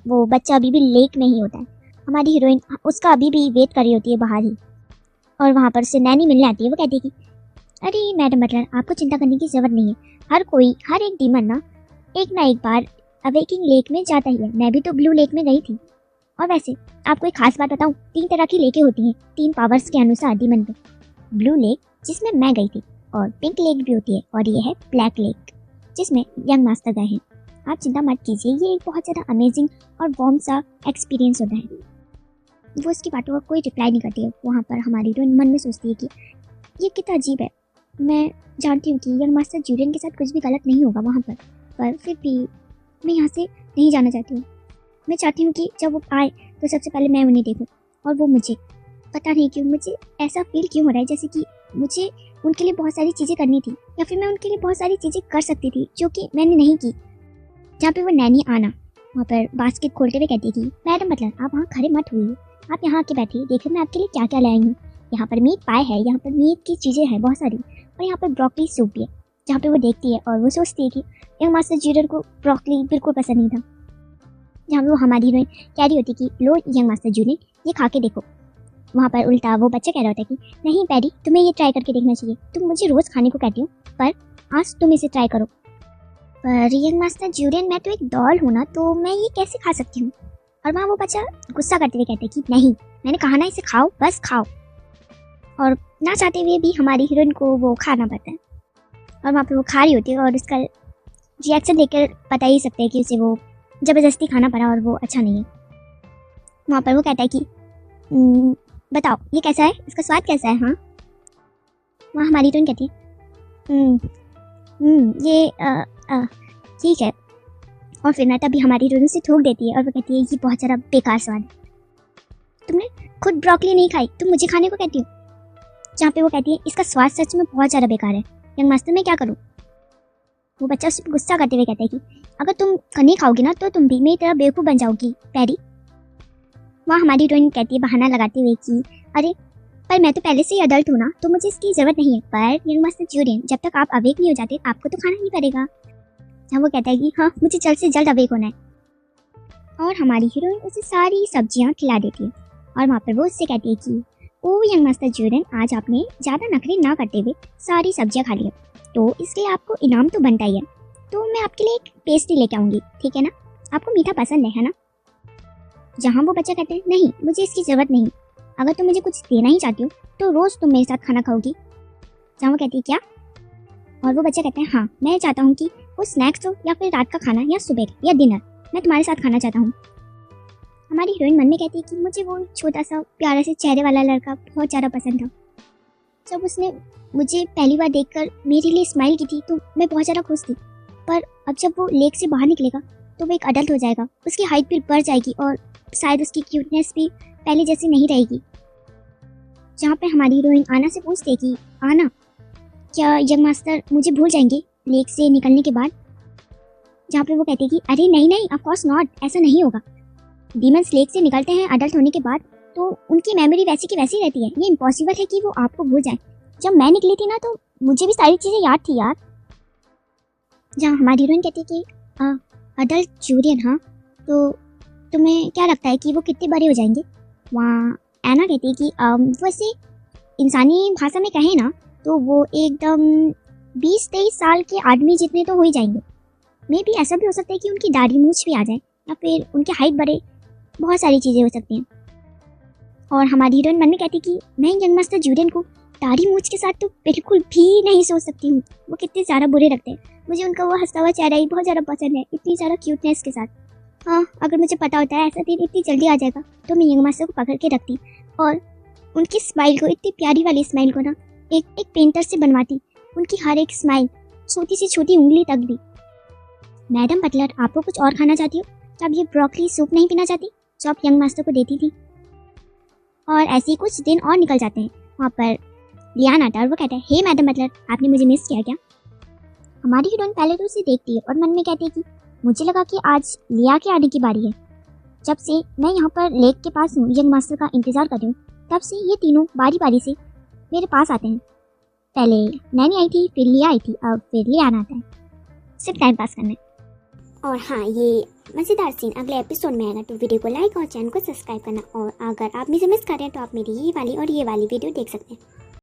वो बच्चा अभी भी लेक में ही होता है। हमारी हीरोइन उसका अभी भी वेट कर रही होती है बाहर ही, और वहाँ पर उससे नैनी मिलने आती है। वो कहती है कि अरे मैडम बटलर, आपको चिंता करने की ज़रूरत नहीं है। हर एक डीमन ना एक बार अवेकिंग लेक में जाता ही है। मैं भी तो ब्लू लेक में गई थी। और वैसे आपको एक खास बात बताऊं, 3 तरह की लेकें होती हैं 3 पावर्स के अनुसार डीमन पे। ब्लू लेक जिसमें मैं गई थी, और पिंक लेक भी होती है, और ये है ब्लैक लेक जिसमें यंग मास्टर गए हैं। आप चिंता मत कीजिए, ये एक बहुत ज़्यादा अमेजिंग और वार्म सा एक्सपीरियंस होता है। वो उसकी बातों का कोई रिप्लाई नहीं करती है। वहाँ पर हमारी हीरोइन मन में सोचती है कि ये कितना अजीब है। मैं जानती हूँ कि यंग मास्टर जूलियन के साथ कुछ भी गलत नहीं होगा वहाँ पर फिर भी मैं यहाँ से नहीं जाना चाहती हूँ। मैं चाहती हूँ कि जब वो आए तो सबसे पहले मैं उन्हें देखूँ, और वो मुझे। पता नहीं क्यों मुझे ऐसा फील क्यों हो रहा है जैसे कि मुझे उनके लिए बहुत सारी चीज़ें करनी थी, या फिर मैं उनके लिए बहुत सारी चीज़ें कर सकती थी जो कि मैंने नहीं की। जहाँ पे वो नैनी आना वहाँ पर बास्केट खोलते हुए कहती थी, मैडम मतलब आप वहाँ खड़े मत हुई, आप यहाँ आके बैठिए, देखिए मैं आपके लिए क्या क्या लाई हूँ। यहाँ पर मीट पाए है, यहाँ पर मीट की चीज़ें हैं बहुत सारी, और यहाँ पर ब्रोकली सूप भी है। जहाँ पे वो देखती है और वो सोचती है कि यंग मास्टर जूलियन को ब्रोकली बिल्कुल पसंद नहीं था। जहाँ पे वो हमारी हीरोइन कह रही होती कि लो यंग मास्टर जूलियन, ये खा के देखो। वहाँ पर उल्टा वो बच्चा कह रहा होता है कि नहीं पैरी, तुम्हें ये ट्राई करके देखना चाहिए। तुम मुझे रोज़ खाने को कहती हो, पर आज तुम इसे ट्राई करो। पर यंग मास्टर जूलियन, मैं तो एक डॉल हूँ ना, तो मैं ये कैसे खा सकती हूँ। और वहाँ वो बच्चा गुस्सा करते हुए कहते हैं कि नहीं, मैंने कहा ना इसे खाओ, बस खाओ। और ना चाहते हुए भी हमारी हीरोइन को वो खाना पड़ता है। और वहाँ पर वो खा रही होती है, और उसका रिएक्शन देखकर पता ही सकते हैं कि उसे वो ज़बरदस्ती खाना पड़ा और वो अच्छा नहीं है। वहाँ पर वो कहता है कि बताओ ये कैसा है, इसका स्वाद कैसा है। हाँ, वहाँ हमारी हीरोइन कहती है ये ठीक है। और फिर ना तभी हमारी हीरोइन से थूक देती है, और वो कहती है ये बहुत ज़्यादा बेकार स्वाद है। तुमने खुद ब्रोकली नहीं खाई, तुम मुझे खाने को कहती हो। जहाँ पे वो कहती है इसका स्वाद सच में बहुत ज़्यादा बेकार है, यंग मास्टर मैं क्या करूँ। वो बच्चा उस पर गुस्सा करते हुए कहता है कि अगर तुम नहीं खाओगी ना तो तुम भी मेरी तरह बेवकूफ़ बन जाओगी पैरी। वहाँ हमारी हीरोइन कहती है बहाना लगाते हुए कि अरे पर मैं तो पहले से ही अडल्ट हूँ ना, तो मुझे इसकी ज़रूरत नहीं है। पर यंग मास्टर जूलियन, जब तक आप अवेक नहीं हो जाते आपको तो खाना ही पड़ेगा। जहाँ वो कहता है कि हाँ मुझे जल्द से जल्द अवेक होना है। और हमारी हीरोइन उसे सारी सब्जियाँ खिला देती है, और वहाँ पर वो उससे कहती है कि ओ यंग मास्टर जूलियन, आज आपने ज़्यादा नखरे ना करते हुए सारी सब्जियाँ खा ली, तो इसलिए आपको इनाम तो बनता ही है। तो मैं आपके लिए एक पेस्ट्री लेके आऊँगी, ठीक है ना, आपको मीठा पसंद है ना। जहाँ वो बच्चा कहते हैं नहीं मुझे इसकी ज़रूरत नहीं, अगर तुम मुझे कुछ देना ही चाहती हो तो रोज़ तुम मेरे साथ खाना खाओगी। जहाँ वो कहती है क्या, और वो बच्चा कहता है हाँ मैं चाहता हूँ कि वो स्नैक्स हो या फिर रात का खाना या सुबह का या डिनर, मैं तुम्हारे साथ खाना चाहता हूँ। हमारी हीरोइन मन में कहती है कि मुझे वो छोटा सा प्यारा से चेहरे वाला लड़का बहुत ज़्यादा पसंद था। जब उसने मुझे पहली बार देखकर मेरे लिए स्माइल की थी तो मैं बहुत ज़्यादा खुश थी, पर अब जब वो लेक से बाहर निकलेगा तो वो एक अडल्ट हो जाएगा, उसकी हाइट भी बढ़ जाएगी और शायद उसकी क्यूटनेस भी पहले जैसी नहीं रहेगी। जहाँ पे हमारी हीरोइन आना से पूछती है कि आना, क्या यंग मास्टर मुझे भूल जाएंगे लेक से निकलने के बाद। जहाँ पे वो कहती है कि अरे नहीं नहीं, ऑफ कोर्स नॉट, ऐसा नहीं होगा। डीमंस लेक से निकलते हैं अडल्ट होने के बाद तो उनकी मेमोरी वैसी की वैसी रहती है, ये इम्पॉसिबल है कि वो आपको भूल जाए। जब मैं निकली थी ना तो मुझे भी सारी चीज़ें याद थी यार। जहाँ हमारी हीरोइन कहती है कि अडल्ट जूलियन, हाँ तो तुम्हें क्या लगता है कि वो कितने बड़े हो जाएंगे। वहाँ एना कहती है कि वैसे इंसानी भाषा में कहें ना तो वो एकदम 20-23 साल के आदमी जितने तो हो ही जाएंगे। मे भी ऐसा भी हो सकता है कि उनकी दाढ़ी मूछ भी आ जाए, या फिर उनकी हाइट बढ़े, बहुत सारी चीज़ें हो सकती हैं। और हमारी हीरोइन मन में कहती कि मैं यंग मास्टर जूलियन को दाढ़ी मूछ के साथ तो बिल्कुल भी नहीं सोच सकती हूँ, वो कितने ज़्यादा बुरे लगते हैं। मुझे उनका वो हंसता हुआ चेहरा ही बहुत ज़्यादा पसंद है, इतनी ज़्यादा क्यूटनेस के साथ। हाँ, अगर मुझे पता होता है ऐसा दिन इतनी जल्दी आ जाएगा तो मैं यंग मास्टर को पकड़ के रखती और उनकी स्माइल को, इतनी प्यारी वाली स्माइल को ना एक पेंटर से बनवाती, उनकी हर एक स्माइल, छोटी से छोटी उंगली तक भी। मैडम बटलर, आपको कुछ और खाना चाहती हो? क्या आप ये ब्रोकली सूप नहीं पीना चाहती जो आप यंग मास्टर को देती थी? और ऐसे ही कुछ दिन और निकल जाते हैं। वहाँ पर लियान आता है और वो कहता है, हे मैडम बटलर, आपने मुझे मिस किया क्या? हमारी हीरोइन पहले तो उसे देखती है और मन में कहती है कि मुझे लगा कि आज लिया के आने की बारी है। जब से मैं यहाँ पर लेक के पास हूँ, यंग मास्टर का इंतज़ार कर रही हूँ, तब से ये तीनों बारी बारी से मेरे पास आते हैं। पहले नैनी आई थी, फिर लिया आई थी, अब फिर लियान आता है, सिर्फ टाइम पास करने। और हाँ, ये मज़ेदार सीन अगले एपिसोड में आएगा, तो वीडियो को लाइक और चैनल को सब्सक्राइब करना। और अगर आप मुझे मिस कर रहे हैं तो आप मेरी ये वाली और ये वाली वीडियो देख सकते हैं।